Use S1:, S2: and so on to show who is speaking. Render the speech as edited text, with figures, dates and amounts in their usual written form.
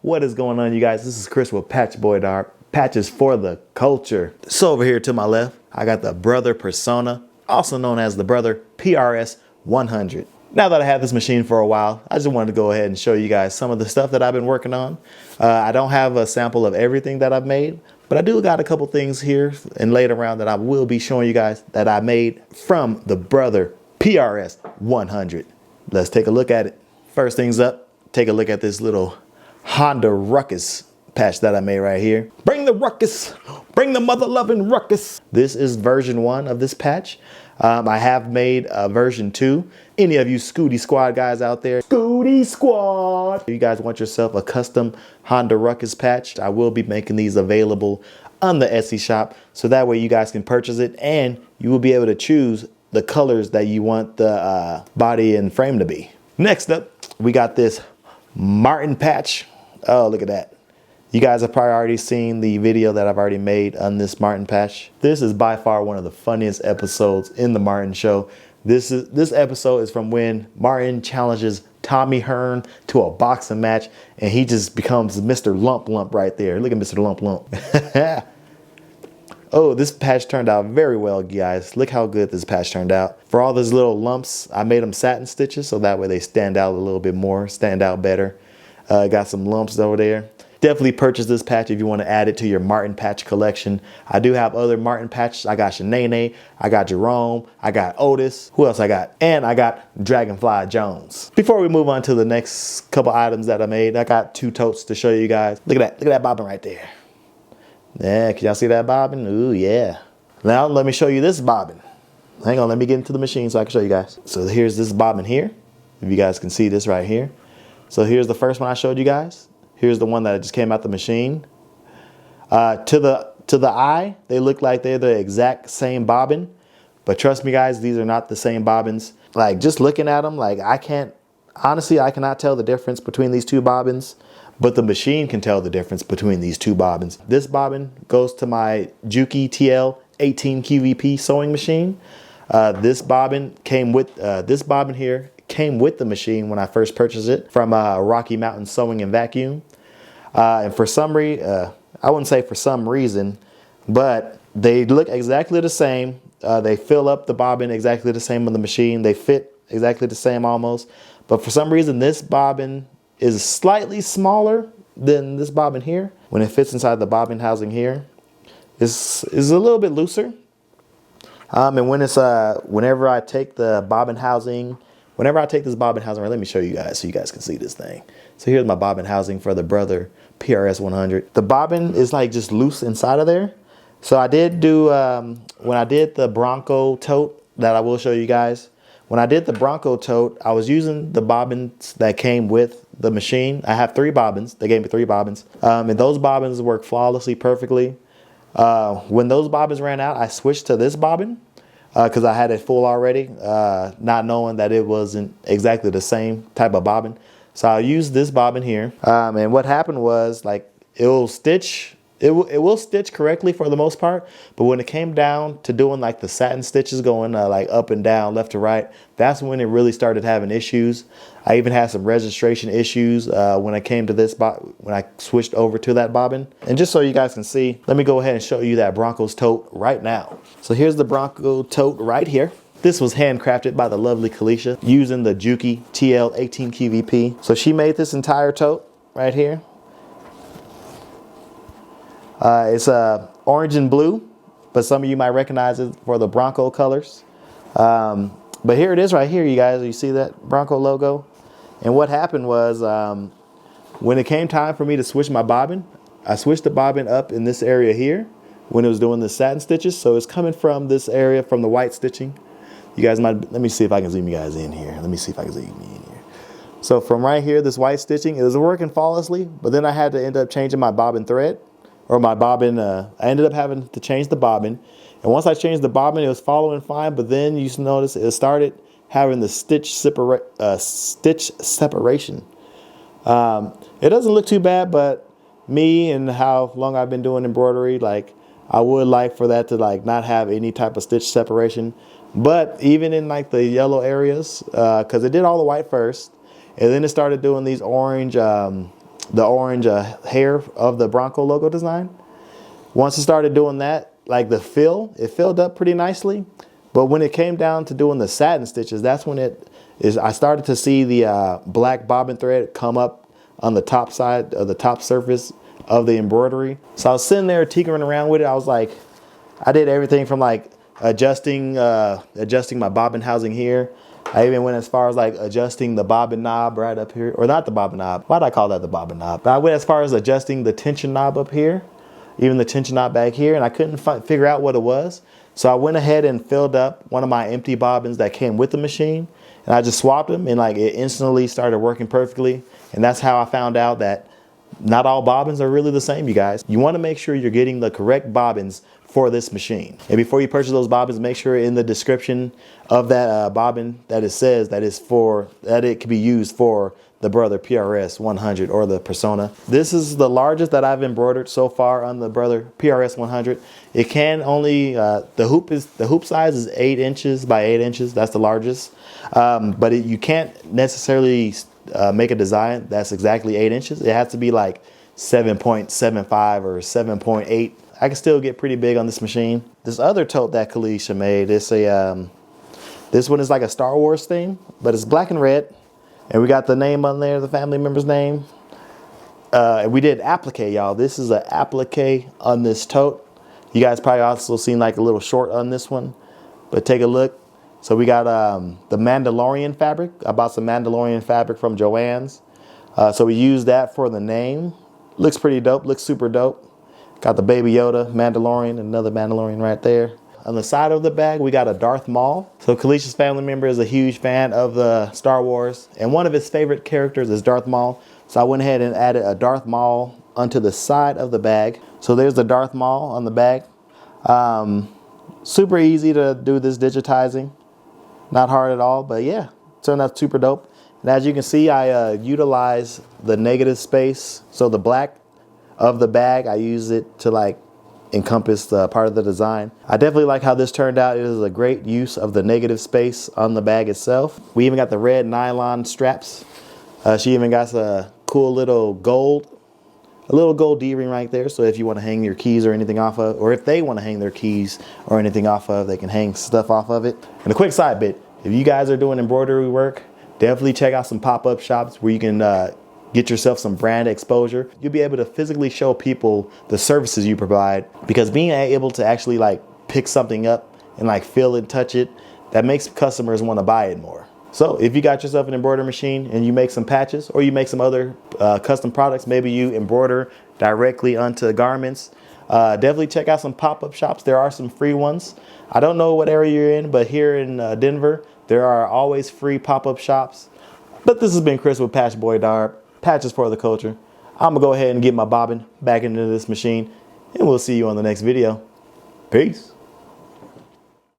S1: What is going on, you guys? This is Chris with Patch Boy Art, patches for the culture. So over here to my left, I got the Brother Persona, also known as the Brother PRS 100. Now that I have this machine for a while, I just wanted to go ahead and show you guys some of the stuff that I've been working on. I don't have a sample of everything that I've made, but I do got a couple things here and laid around that I will be showing you guys that I made from the Brother PRS 100. Let's take a look at it. First things up, take a look at this little Honda Ruckus patch that I made right here. Bring the ruckus, bring the mother-loving ruckus. This is version 1 of this patch. I have made version 2. Any of you Scooty Squad guys out there, Scooty Squad, if you guys want yourself a custom Honda Ruckus patch, I will be making these available on the Etsy shop, so that way you guys can purchase it and you will be able to choose the colors that you want the body and frame to be. Next up, we got this Martin patch. Oh, look at that. You guys have probably already seen the video that I've already made on this Martin patch. This is by far one of the funniest episodes in the Martin show. This episode is from when Martin challenges Tommy Hearn to a boxing match, and he just becomes Mr. Lump Lump right there. Look at Mr. Lump Lump. Oh, this patch turned out very well, guys. Look how good this patch turned out. For all those little lumps, I made them satin stitches, so that way they stand out a little bit more, stand out better. Got some lumps over there. Definitely purchase this patch if you want to add it to your Martin patch collection. I do have other Martin patches. I got Shanae, I got Jerome, I got Otis. Who else I got? And I got Dragonfly Jones. Before we move on to the next couple items that I made, I got 2 totes to show you guys. Look at that bobbin right there. Yeah, can y'all see that bobbin? Ooh, yeah. Now let me show you this bobbin. Hang on, let me get into the machine so I can show you guys. So here's this bobbin here. If you guys can see this right here. So here's the first one I showed you guys. Here's the one that just came out the machine. To the eye, they look like they're the exact same bobbin. But trust me, guys, these are not the same bobbins. Like, just looking at them, like, honestly, I cannot tell the difference between these 2 bobbins. But the machine can tell the difference between these 2 bobbins. This bobbin goes to my Juki TL 18 QVP sewing machine. This bobbin here came with the machine when I first purchased it from Rocky Mountain Sewing and Vacuum. And for some reason, I wouldn't say for some reason, but they look exactly the same. They fill up the bobbin exactly the same on the machine. They fit exactly the same almost. But for some reason, this bobbin is slightly smaller than this bobbin here. When it fits inside the bobbin housing here, it's a little bit looser. And when it's whenever I take the bobbin housing, this bobbin housing, let me show you guys so you guys can see this thing. So here's my bobbin housing for the Brother PRS 100. The bobbin is like just loose inside of there. So I did do, when I did the Bronco tote that I will show you guys, when I did the Bronco tote, I was using the bobbins that came with the machine. I have 3 bobbins. They gave me 3 bobbins. And those bobbins work flawlessly, perfectly. When those bobbins ran out, I switched to this bobbin because I had it full already, not knowing that it wasn't exactly the same type of bobbin. So I used this bobbin here. And what happened was, like, it will stitch correctly for the most part, but when it came down to doing like the satin stitches going like up and down, left to right, that's when it really started having issues. I even had some registration issues when I came to this when I switched over to that bobbin. And just so you guys can see, let me go ahead and show you that Broncos tote right now. So here's the Bronco tote right here. This was handcrafted by the lovely Kalisha using the Juki TL 18 QVP. So she made this entire tote right here. It's orange and blue, but some of you might recognize it for the Bronco colors. But here it is right here, you guys. You see that Bronco logo? And what happened was when it came time for me to switch my bobbin, I switched the bobbin up in this area here when it was doing the satin stitches. So it's coming from this area from the white stitching. You guys might, let me see if I can zoom you guys in here. Let me see if I can zoom you in here. So from right here, this white stitching, it was working flawlessly, but then I had to end up changing my bobbin thread. Or my bobbin, I ended up having to change the bobbin. And once I changed the bobbin, it was following fine, but then you notice it started having the stitch separation. It doesn't look too bad, but me and how long I've been doing embroidery, like, I would like for that to like not have any type of stitch separation. But even in like the yellow areas, because it did all the white first, and then it started doing these orange the orange hair of the Bronco logo design. Once I started doing that, like it filled up pretty nicely. But when it came down to doing the satin stitches, that's when I started to see the black bobbin thread come up on the top side of the top surface of the embroidery. So I was sitting there tinkering around with it. I was like, I did everything from like adjusting my bobbin housing here. I even went as far as like adjusting the bobbin knob right up here, or not the bobbin knob. Why'd I call that the bobbin knob? But I went as far as adjusting the tension knob up here, even the tension knob back here, and I couldn't figure out what it was. So I went ahead and filled up one of my empty bobbins that came with the machine, and I just swapped them, and like it instantly started working perfectly. And that's how I found out that not all bobbins are really the same, you guys. You want to make sure you're getting the correct bobbins for this machine. And before you purchase those bobbins, make sure in the description of that bobbin that it says that it can be used for the Brother PRS 100 or the Persona. This is the largest that I've embroidered so far on the Brother PRS 100. It can only the hoop size is 8 inches by 8 inches. That's the largest. But you can't necessarily make a design that's exactly 8 inches. It has to be like 7.75 or 7.8. I can still get pretty big on this machine. This other tote that Kalisha made, it's this one is like a Star Wars theme, but it's black and red. And we got the name on there, the family member's name. And we did applique, y'all. This is an applique on this tote. You guys probably also seen like a little short on this one, but take a look. So we got the Mandalorian fabric. I bought some Mandalorian fabric from Joann's. So we used that for the name. Looks pretty dope, looks super dope. Got the Baby Yoda, Mandalorian, another Mandalorian right there. On the side of the bag, we got a Darth Maul. So Kalisha's family member is a huge fan of the Star Wars, and one of his favorite characters is Darth Maul. So I went ahead and added a Darth Maul onto the side of the bag. So there's the Darth Maul on the bag. Super easy to do this digitizing. Not hard at all, but yeah, turned out super dope. And as you can see, I utilize the negative space. So the black of the bag, I use it to like encompass the part of the design. I definitely like how this turned out. It is a great use of the negative space on the bag itself. We even got the red nylon straps. She even got a cool little gold D-ring right there. So if you want to hang your keys or anything off of, or if they want to hang their keys or anything off of, they can hang stuff off of it. And a quick side bit, if you guys are doing embroidery work, definitely check out some pop-up shops where you can get yourself some brand exposure. You'll be able to physically show people the services you provide, because being able to actually like pick something up and like feel it, touch it, that makes customers want to buy it more. So if you got yourself an embroidery machine and you make some patches, or you make some other custom products, maybe you embroider directly onto garments, definitely check out some pop-up shops. There are some free ones. I don't know what area you're in, but here in Denver, there are always free pop-up shops. But this has been Chris with Patch Boy Darb. Patches for the culture. I'm gonna go ahead and get my bobbin back into this machine, and we'll see you on the next video. Peace.